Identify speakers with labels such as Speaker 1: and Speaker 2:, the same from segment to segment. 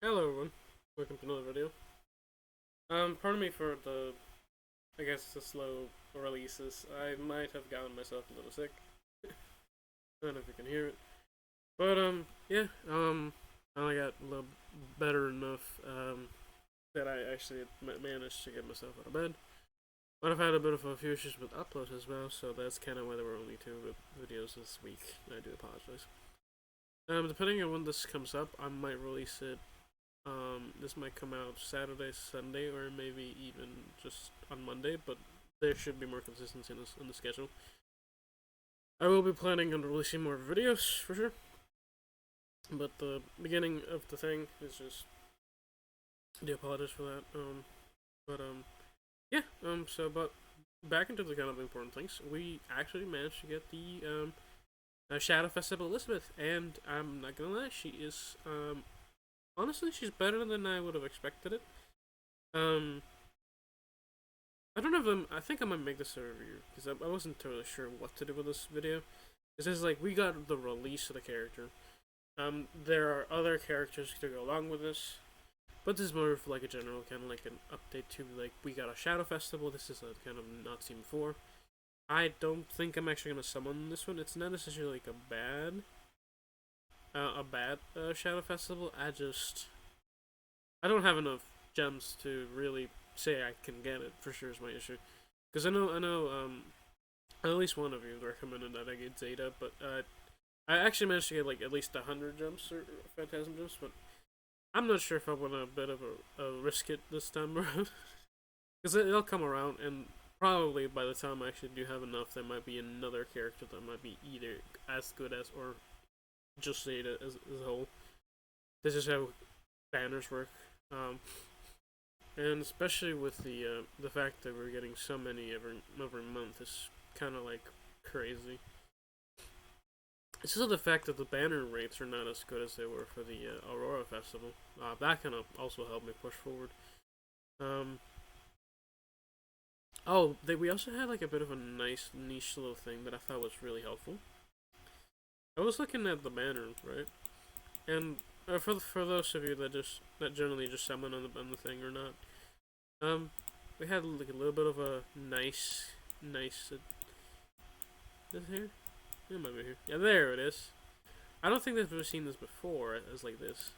Speaker 1: Hello everyone, welcome to another video. Pardon me for I guess the slow releases. I might have gotten myself a little sick. I don't know if you can hear it. But, yeah, I only got a little better enough, that I actually managed to get myself out of bed. But I've had a bit of a few issues with uploads as well, so that's kind of why there were only two videos this week. I do apologize. Depending on when this comes up, I might release it. This might come out Saturday, Sunday, or maybe even just on Monday, but there should be more consistency in the schedule. I will be planning on releasing more videos, for sure. But the beginning of the thing is just... I do apologize for that. Yeah, but back into the kind of important things. We actually managed to get the, Shadow Festival Elisabeth, and I'm not gonna lie, she is, honestly, she's better than I would have expected it. I don't know if I think I might make this a review, because I wasn't totally sure what to do with this video. This is like, we got the release of the character. There are other characters to go along with this, but this is more of like a general, kind of like an update to, like, we got a Shadow Festival, this is a kind of not seen before. I don't think I'm actually going to summon this one. It's not necessarily like a bad Shadow Festival. I don't have enough gems to really say I can get it for sure is my issue. Because I know, at least one of you recommended that I get Zeta, but I actually managed to get like at least 100 gems or Phantasm gems, but I'm not sure if I want a bit of a risk it this time around. Because it'll come around, and probably by the time I actually do have enough, there might be another character that might be either as good as or just Zeta as a whole. This is how banners work. And especially with the fact that we're getting so many every month is kind of like crazy. It's also the fact that the banner rates are not as good as they were for the Aurora Festival. That kind of also helped me push forward. We also had like a bit of a nice niche little thing that I thought was really helpful. I was looking at the banner, right, and for those of you that generally just summon on the thing or not, we had like a little bit of a nice. Is here? It might be here. Yeah, there it is. I don't think they've ever seen this before as like this.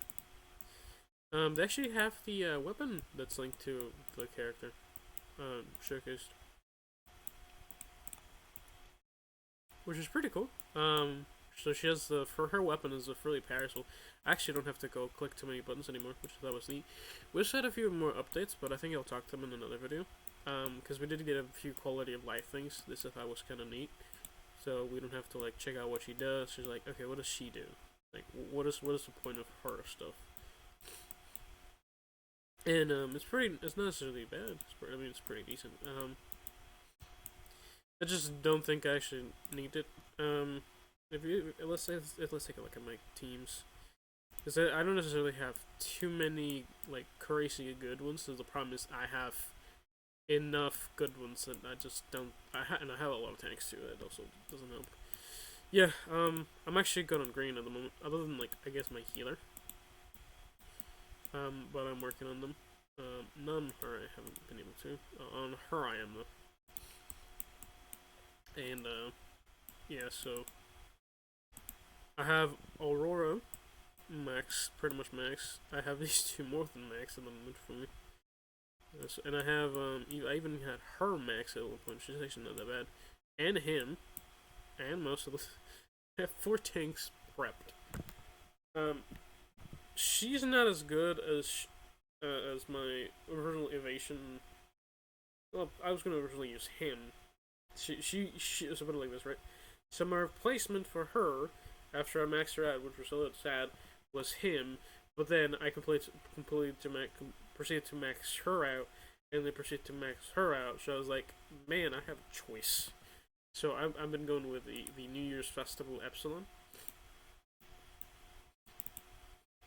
Speaker 1: They actually have the weapon that's linked to the character, showcased, which is pretty cool. So she has for her weapon is a really powerful. I actually don't have to go click too many buttons anymore, which I thought was neat. We just had a few more updates, but I think I'll talk to them in another video. Because we did get a few quality of life things. This I thought was kind of neat. So we don't have to like check out what she does. She's like, okay, what does she do? Like, what is the point of her stuff? And it's not necessarily bad. It's pretty decent. I just don't think I actually need it. Let's take a look at my teams, because I don't necessarily have too many like crazy good ones. So the problem is I have enough good ones that I just don't. And I have a lot of tanks too. That also doesn't help. Yeah, I'm actually good on green at the moment, other than like I guess my healer. But I'm working on them. None her I haven't been able to. On her I am though. And yeah, so I have Aurora max, pretty much max. I have these two more than max at the moment for me. And I have I even had her max at one point. She's actually not that bad. And him, and most of the I have 4 tanks prepped. She's not as good as my original evasion. Well, I was gonna originally use him. She was a bit like this, right? So my replacement for her, after I maxed her out, which was a little sad, was him. But then I proceeded to max her out, and then proceeded to max her out. So I was like, man, I have a choice. So I've been going with the New Year's Festival Epsilon.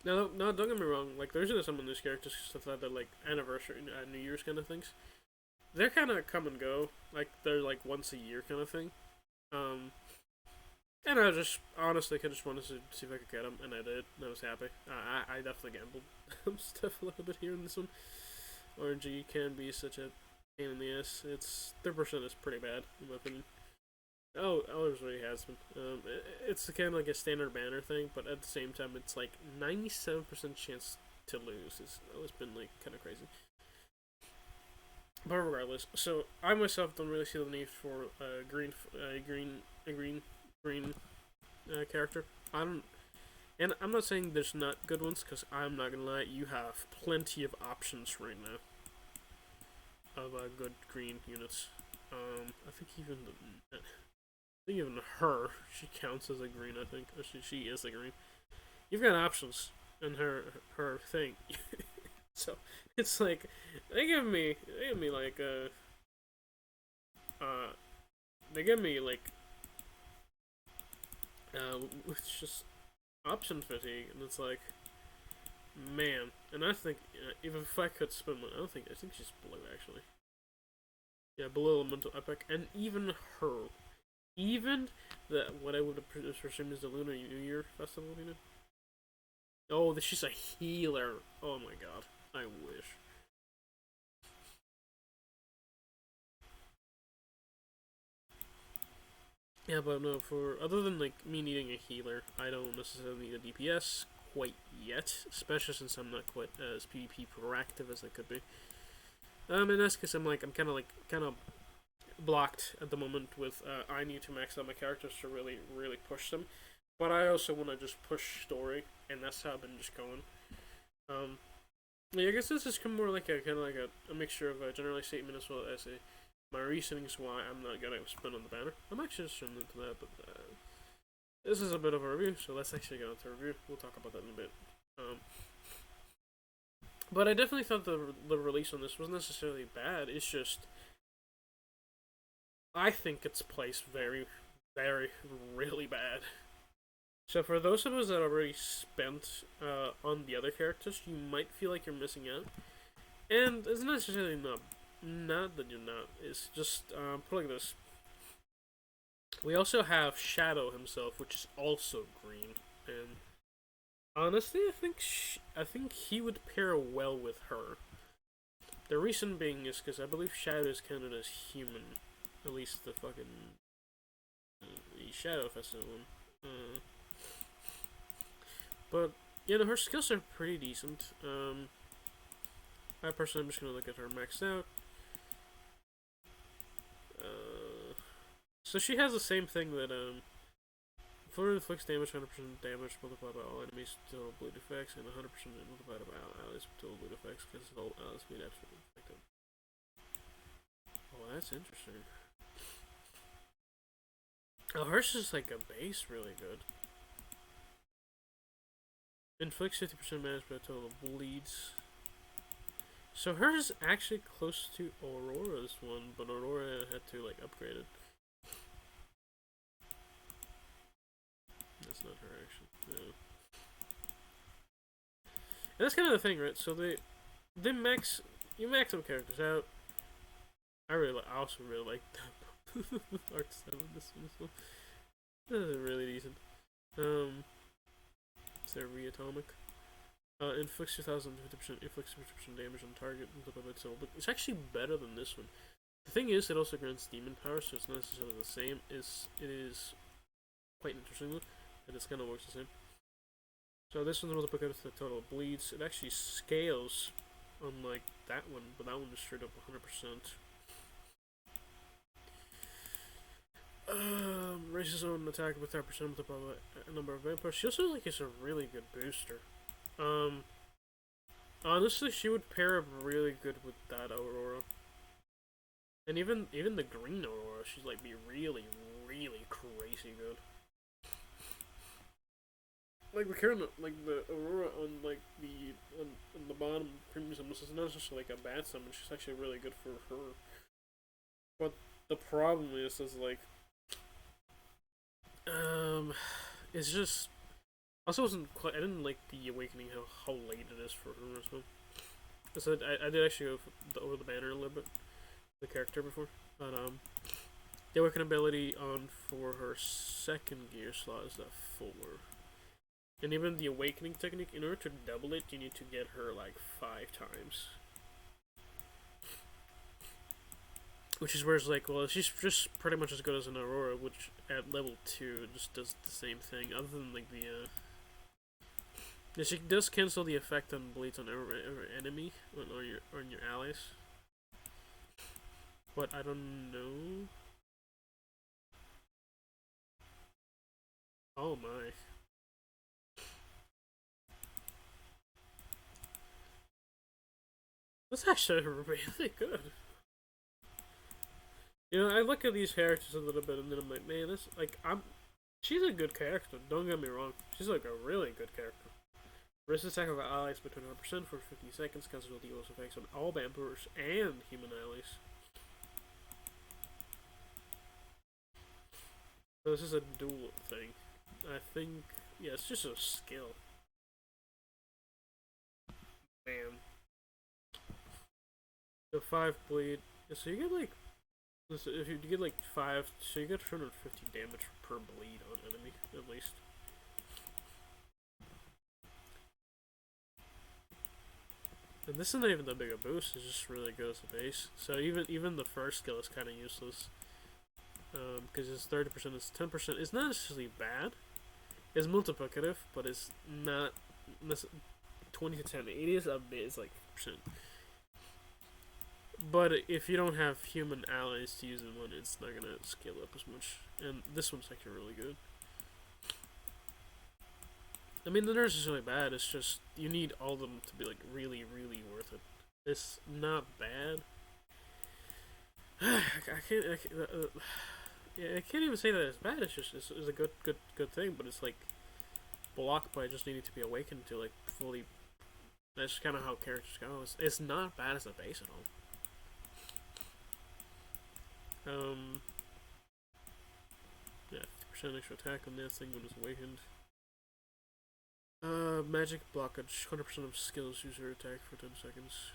Speaker 1: Now, don't get me wrong. Like, there's some of these characters stuff like that, like anniversary, New Year's kind of things. They're kind of come and go. Like they're like once a year kind of thing. And I just honestly just wanted to see if I could get him, and I did, and I was happy. I definitely gambled stuff a little bit here in this one. RNG can be such a pain in the ass. It's 3% is pretty bad in my opinion. Oh, ours already has been. It's kind of like a standard banner thing, but at the same time, it's like 97% chance to lose. It's always been like kind of crazy. But regardless, so I myself don't really see the need for a green character. I don't, and I'm not saying there's not good ones, because I'm not gonna lie, you have plenty of options right now of good green units. I think even her, she counts as a green. I think, or she is a green. You've got options in her thing, so it's like they give me like they give me like it's just option fatigue, and it's like, man. And I think even if I could spend one, I think she's blue actually. Yeah, blue elemental epic, and even her, even what I would have presumed is the Lunar New Year festival, you know. Oh, she's a healer. Oh my god, I wish. Yeah, but no, for other than like me needing a healer, I don't necessarily need a DPS quite yet, especially since I'm not quite as PvP proactive as I could be. In this case, I'm kind of blocked at the moment with I need to max out my characters to really push them, but I also want to just push story, and that's how I've been just going. Yeah, I guess this is more like a kind of like a mixture of a general statement as well as my reasonings why I'm not gonna spin on the banner. I'm actually just turning into that, but this is a bit of a review, so let's actually go into review. We'll talk about that in a bit. But I definitely thought the release on this wasn't necessarily bad. It's just I think it's placed really bad. So for those of us that already spent on the other characters, you might feel like you're missing out. And it's not necessarily not that you're not. It's just put like this. We also have Shadow himself, which is also green, and honestly, I think he would pair well with her. The reason being is because I believe Shadow is counted as human, at least the fucking the Shadow Festival one. But yeah, no, her skills are pretty decent. I personally am just gonna look at her maxed out. So she has the same thing that full inflicts damage, 100% damage multiplied by all enemies total bleed effects, and 100% multiplied by all allies total bleed effects because all allies bleed absolutely effective. Oh, that's interesting. Oh, hers is like a base really good. Inflicts 50% damage by total bleeds. So hers is actually close to Aurora's one, but Aurora had to like upgrade it. That's not her actually. No. And that's kind of the thing, right? So they max some characters out. I also really like the art style of this one. This is really decent. Is there reatomic? Inflicts 2,050% inflicts 50% damage on target but it's actually better than this one. The thing is, it also grants demon power, so it's not necessarily the same. It is quite interesting though. It just kind of works the same. So this one's multiplied with the total bleeds. It actually scales, unlike that one, but that one is straight up 100%. Raises own attack with 5% multiplied by a number of vampires. She also like is a really good booster. Honestly, she would pair up really good with that Aurora. And even the green Aurora, she'd like be really crazy good. Like the current, like the Aurora on like on the bottom premium summons is not just like a bad summon. She's actually really good for her. But the problem is like, it's just. Also, wasn't quite. I didn't like the awakening how late it is for her as well. So I did actually go over the banner a little bit, the character before, but The awaken ability on for her second gear slot is at 4. And even the awakening technique, in order to double it, you need to get her like 5 times. Which is where it's like, well, she's just pretty much as good as an Aurora, which at level 2 just does the same thing, other than like the, yeah, she does cancel the effect on bleeds on every enemy, or your allies. But I don't know. Oh my. That's actually really good. You know, I look at these characters a little bit and then I'm like, man, this, like, she's a good character, don't get me wrong. She's like a really good character. Resist attack of allies between 100% for 50 seconds, cancels the deals effects on all vampires and human allies. So this is a dual thing. I think, yeah, it's just a skill. Man. So 5 bleed. So you get like, if you get like 5, so you get 250 damage per bleed on enemy, at least. And this isn't even that big a boost, it's just really good as a base. So even the first skill is kind of useless. Because it's 30%, it's 10%. It's not necessarily bad. It's multiplicative, but it's not 20 to 10. It is a bit, it's like percent. But if you don't have human allies to use in one, it's not gonna scale up as much. And this one's actually really good. I mean, the nurse is really bad. It's just you need all of them to be like really, really worth it. It's not bad. I can't even say that it's bad. It's just it's a good thing. But it's like blocked by just needing to be awakened to like fully. That's kind of how characters go. It's not bad as a base at all. Yeah, 50% extra attack on that thing when it's awakened. Magic blockage. 100% of skills use her attack for 10 seconds.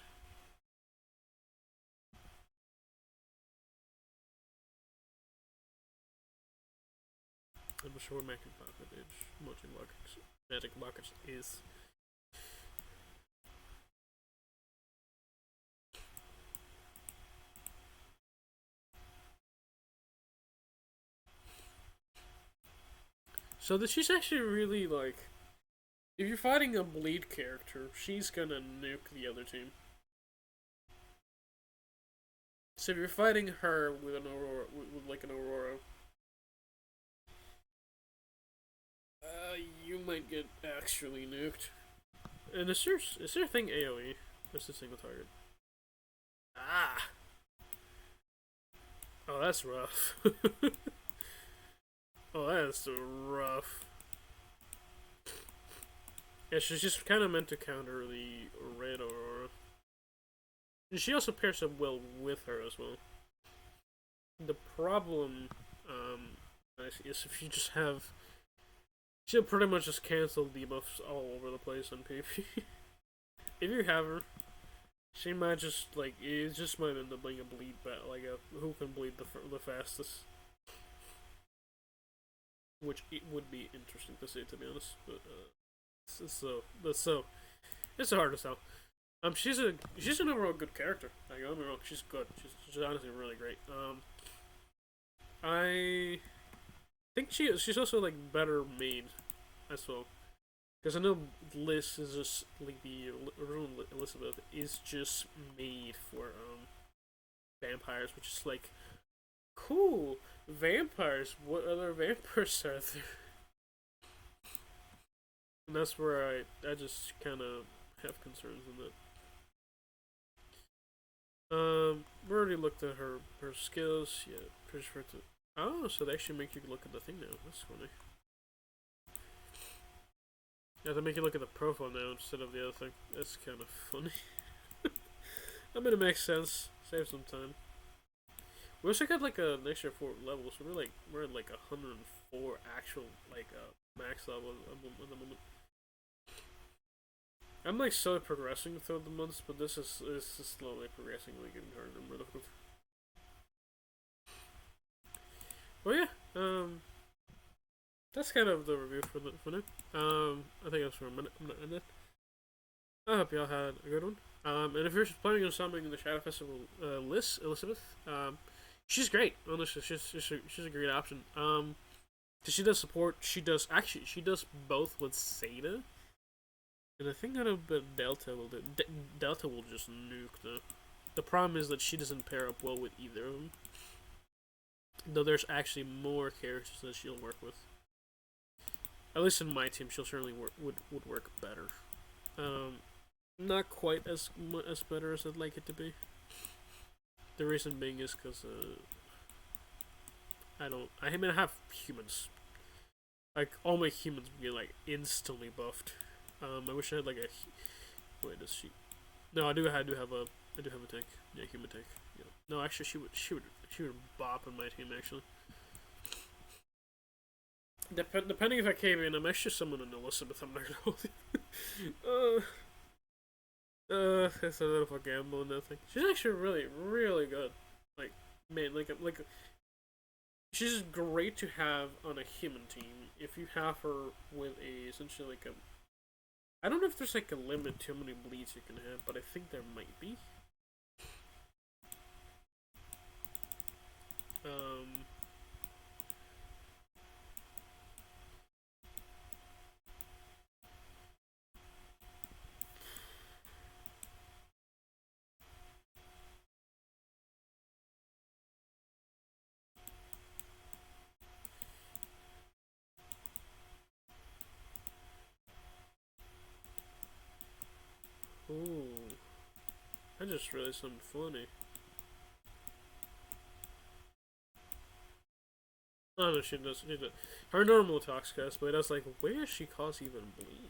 Speaker 1: I'm not sure what magic blockage is. So she's actually really like, if you're fighting a bleed character, she's gonna nuke the other team. So if you're fighting her with an Aurora, with like an Aurora, you might get actually nuked. And is there a thing AoE? That's a single target. Ah! Oh, that's rough. Oh, that is rough. Yeah, she's just kind of meant to counter the red Aurora. And she also pairs up well with her as well. The problem, is if you just have... She'll pretty much just cancel debuffs all over the place on PP. If you have her, she might just, like, it just might end up being a bleed bat, like a who can bleed the fastest. Which it would be interesting to see, to be honest. But, it's so hard to tell. She's an overall good character. Like, don't get me wrong, she's good. She's honestly really great. I think she's also like better made as well. Because I know Liz is just like the original Elisabeth is just made for vampires, which is like cool. Vampires. What other vampires are there? And that's where I just kind of have concerns in that. We already looked at her skills. Yeah, pretty sure to. Oh, so they actually make you look at the thing now. That's funny. Yeah, they make you look at the profile now instead of the other thing. That's kind of funny. I mean, it makes sense. Save some time. We also got like an extra 4 levels. So we're at like 104 actual like max level at the moment. I'm like slowly progressing through the months, but this is slowly progressing, like getting harder and more difficult. Well, yeah. That's kind of the review for now. I think that's for a minute. I'm gonna end it. I hope y'all had a good one. And if you're planning on summoning the Shadow Festival list, Elisabeth, she's great. Honestly, she's a great option. Cause she does support. She does both with Seda, and I think that a bit Delta will do. Delta will just nuke though. The problem is that she doesn't pair up well with either of them. Though there's actually more characters that she'll work with. At least in my team, she'll certainly would work better. Um, Not quite as better as I'd like it to be. The reason being is because I don't. I mean, I have humans. Like all my humans get like instantly buffed. I wish I had like a. Wait, does she? No, I do. I do have a. I do have a tank. Yeah, human tank. Yeah. No, actually, she would bop on my team actually. Depending if I came in, I'm actually summoning Elisabeth. I'm not gonna hold you. It's a little of a gamble and nothing. She's actually really good. Like, man, she's great to have on a human team. If you have her with a essentially like a, I don't know if there's like a limit to how many bleeds you can have, but I think there might be. Um, ooh, I just realized something funny. Oh no, she does. She does. Her normal attacks cast, but that's like, where does she cause even bleed?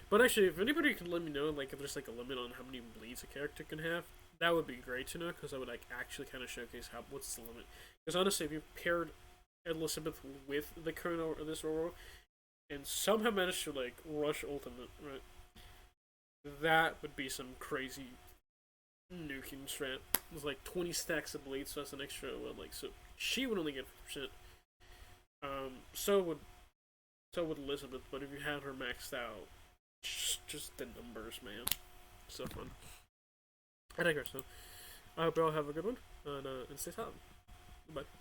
Speaker 1: But actually, if anybody could let me know, like, if there's like a limit on how many bleeds a character can have, that would be great to know, because I would like actually kind of showcase what's the limit. Because honestly, if you paired Elisabeth with the current or this Aurora, and somehow managed to like rush ultimate, right? That would be some crazy nuking strat. It's like 20 stacks of bleeds, so that's an extra one. Like, so she would only get 50%. So would Elisabeth, but if you had her maxed out, just the numbers, man. So fun. I digress though. I hope you all have a good one, and stay solid. Bye.